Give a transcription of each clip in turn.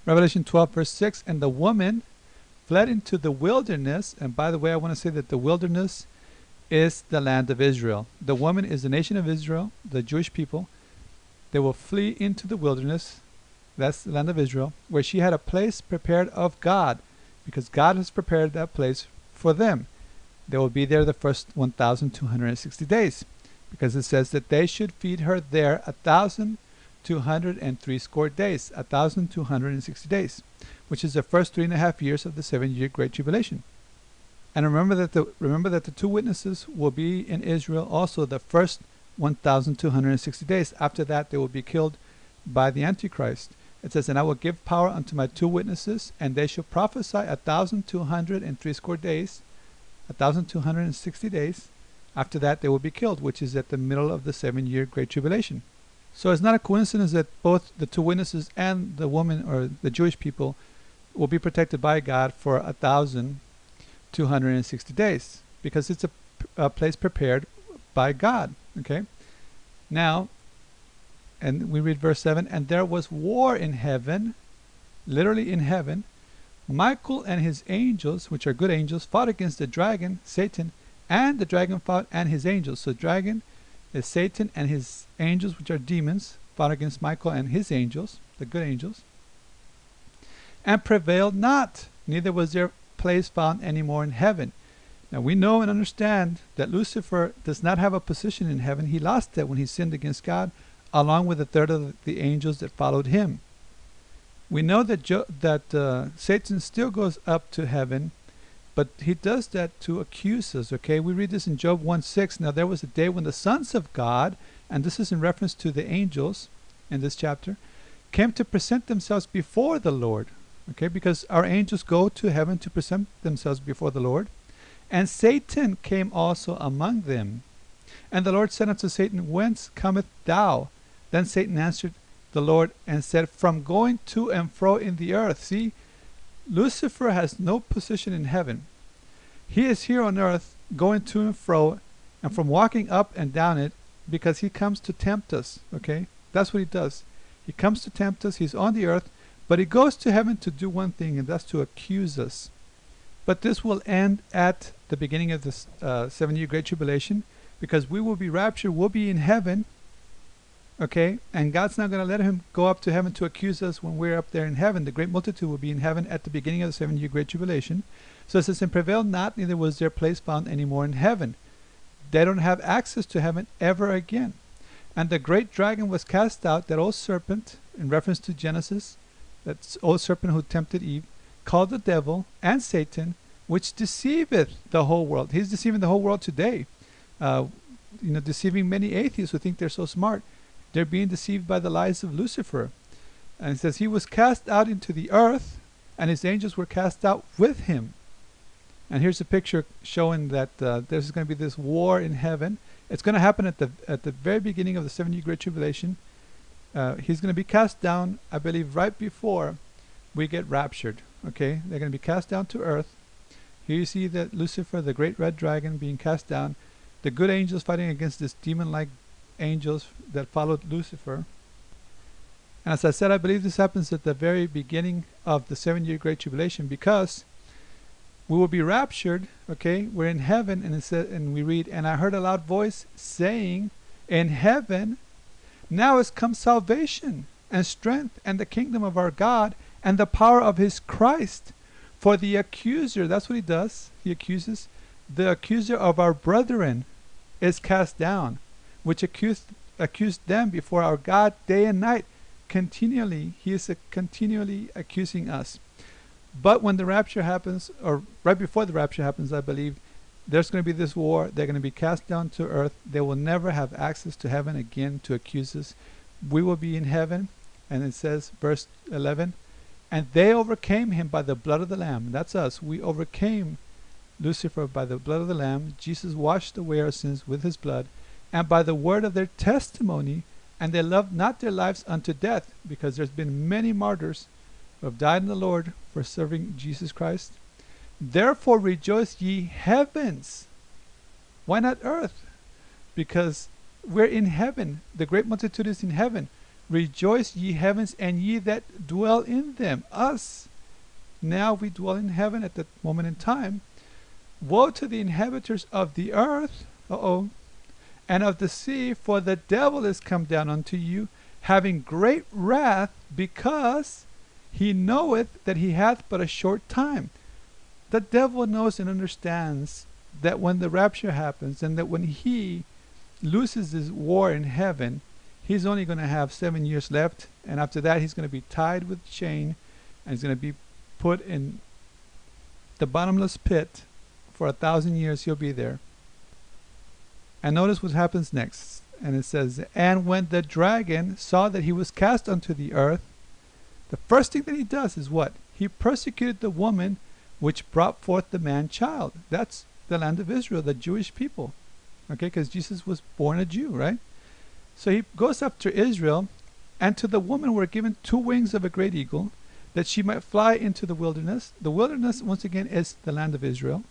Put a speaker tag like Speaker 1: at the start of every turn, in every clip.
Speaker 1: Revelation 12 verse 6, and the woman fled into the wilderness. And by the way, I want to say that the wilderness is the land of Israel. The woman is the nation of Israel, the Jewish people. They will flee into the wilderness. That's the land of Israel, where she had a place prepared of God, because God has prepared that place for them. They will be there the first 1,260 days, because it says that they should feed her there 1,203 score days, 1,260 days, which is the first 3.5 years of the 7-year Great Tribulation. And remember that the two witnesses will be in Israel also the first 1,260 days. After that, they will be killed by the Antichrist. It says, and I will give power unto my two witnesses, and they shall prophesy 1,203 score days, 1,260 days. After that, they will be killed, which is at the middle of the 7-year Great Tribulation. So it's not a coincidence that both the two witnesses and the woman, or the Jewish people, will be protected by God for 1,260 days, because it's a place prepared by God. Okay. Now, and we read verse 7, and there was war in heaven, literally in heaven. Michael and his angels, which are good angels, fought against the dragon, Satan, and the dragon fought and his angels. So dragon is Satan, and his angels, which are demons, fought against Michael and his angels, the good angels, and prevailed not, neither was their place found any more in heaven. Now we know and understand that Lucifer does not have a position in heaven. He lost that when he sinned against God, along with a third of the angels that followed him. We know that Satan still goes up to heaven, but he does that to accuse us. Okay, we read this in Job 1:6. Now there was a day when the sons of God, and this is in reference to the angels in this chapter, came to present themselves before the Lord. Okay, because our angels go to heaven to present themselves before the Lord. And Satan came also among them. And the Lord said unto Satan, whence cometh thou? Then Satan answered the Lord and said, from going to and fro in the earth. See, Lucifer has no position in heaven. He is here on earth going to and fro, and from walking up and down it, because he comes to tempt us. Okay, that's what he does. He comes to tempt us. He's on the earth, but he goes to heaven to do one thing, and that's to accuse us. But this will end at the beginning of this 7-year Great Tribulation, because we will be raptured, we'll be in heaven, okay? And God's not going to let him go up to heaven to accuse us when we're up there in heaven. The great multitude will be in heaven at the beginning of the 7-year Great Tribulation. So it says, and prevailed not, neither was their place found any more in heaven. They don't have access to heaven ever again. And the great dragon was cast out, that old serpent, in reference to Genesis, that old serpent who tempted Eve, called the devil and Satan, which deceiveth the whole world. He's deceiving the whole world today. Deceiving many atheists who think they're so smart. They're being deceived by the lies of Lucifer. And it says he was cast out into the earth, and his angels were cast out with him. And here's a picture showing that there's going to be this war in heaven. It's going to happen at the very beginning of the 7-year Great Tribulation. He's going to be cast down, I believe, right before we get raptured. Okay, they're going to be cast down to earth. Here you see that Lucifer, the great red dragon, being cast down. The good angels fighting against this demon-like angels that followed Lucifer. And as I said, I believe this happens at the very beginning of the 7-year Great Tribulation, because we will be raptured. Okay, we're in heaven, and it says, and we read, and I heard a loud voice saying, in heaven now is come salvation and strength and the kingdom of our God and the power of his Christ. For the accuser, that's what he does, he accuses, the accuser of our brethren is cast down, which accused them before our God day and night. Continually, he is continually accusing us. But when the rapture happens, or right before the rapture happens, I believe, there's going to be this war. They're going to be cast down to earth. They will never have access to heaven again to accuse us. We will be in heaven, and it says, verse 11, and they overcame him by the blood of the Lamb. That's us. We overcame Lucifer by the blood of the Lamb. Jesus washed away our sins with his blood, and by the word of their testimony, and they loved not their lives unto death, because there's been many martyrs who have died in the Lord for serving Jesus Christ. Therefore rejoice ye heavens. Why not earth? Because we're in heaven. The great multitude is in heaven. Rejoice, ye heavens, and ye that dwell in them. Us. Now we dwell in heaven at that moment in time. Woe to the inhabitants of the earth, and of the sea, for the devil is come down unto you, having great wrath, because he knoweth that he hath but a short time. The devil knows and understands that when the rapture happens, and that when he loses his war in heaven, he's only going to have 7 years left, and after that he's going to be tied with chain, and he's going to be put in the bottomless pit for 1,000 years. He'll be there. And notice what happens next. And it says, and when the dragon saw that he was cast unto the earth, the first thing that he does is what? He persecuted the woman which brought forth the man child. That's the land of Israel, the Jewish people. Okay, because Jesus was born a Jew, right? So he goes after Israel, and to the woman were given 2 wings of a great eagle, that she might fly into the wilderness. The wilderness, once again, is the land of Israel.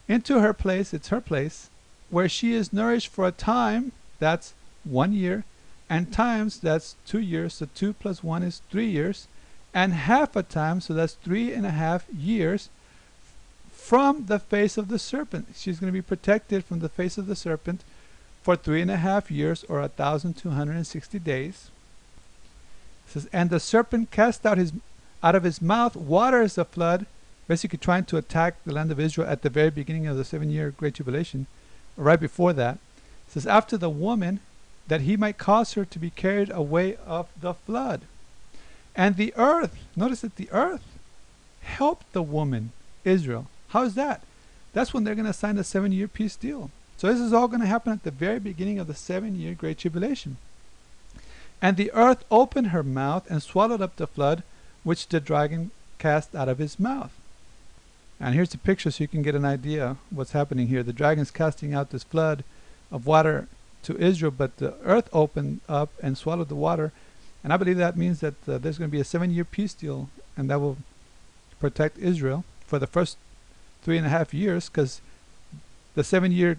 Speaker 1: Into her place, it's her place, where she is nourished for a time, that's 1 year, and times, that's 2 years, so 2 plus 1 is 3 years, and half a time, so that's 3.5 years, from the face of the serpent. She's going to be protected from the face of the serpent for 3.5 years, or 1,260 days. It says, and the serpent cast out of his mouth water as a flood, basically trying to attack the land of Israel at the very beginning of the 7-year Great Tribulation, right before that. It says, after the woman, that he might cause her to be carried away of the flood. And the earth, notice that the earth helped the woman, Israel. How is that? That's when they're going to sign the 7-year peace deal. So this is all going to happen at the very beginning of the 7-year Great Tribulation. And the earth opened her mouth and swallowed up the flood, which the dragon cast out of his mouth. And here's the picture so you can get an idea what's happening here. The dragon's casting out this flood of water to Israel, but the earth opened up and swallowed the water. And I believe that means that there's going to be a 7-year peace deal, and that will protect Israel for the first 3.5 years, because the 7-year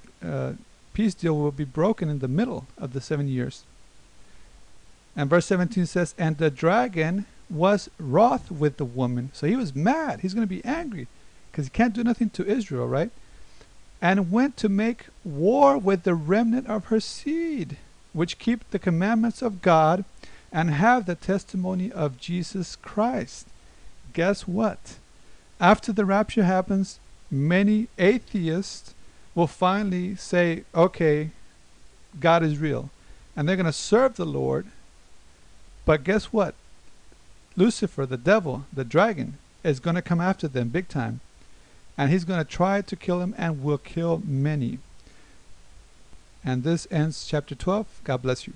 Speaker 1: peace deal will be broken in the middle of the 7 years. And verse 17 says, and the dragon was wroth with the woman. So he was mad. He's going to be angry because he can't do nothing to Israel, right? And went to make war with the remnant of her seed, which keep the commandments of God and have the testimony of Jesus Christ. Guess what? After the rapture happens, many atheists will finally say, okay, God is real. And they're going to serve the Lord. But guess what? Lucifer, the devil, the dragon, is going to come after them big time. And he's going to try to kill them and will kill many. And this ends chapter 12. God bless you.